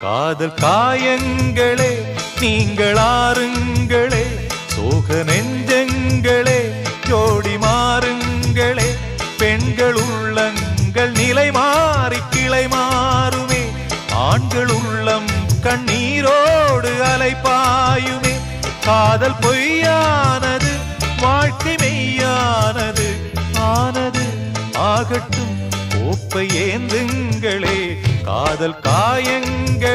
காதல் காயங்களே நீங்கள் ஆறுங்களே, சோக நெஞ்சங்களே ஜோடி மாறுங்களே. பெண்கள் உள்ளங்கள் நிலை மாறி கிளை மாறுமே, ஆண்கள் உள்ளம் கண்ணீரோடு அலைப்பாயுமே. காதல் பொய்யானது, வாழ்க்கை மெய்யானது, ஆனது ஆகட்டும் கோப்பை ஏந்துங்களே. காதல் காயங்கள்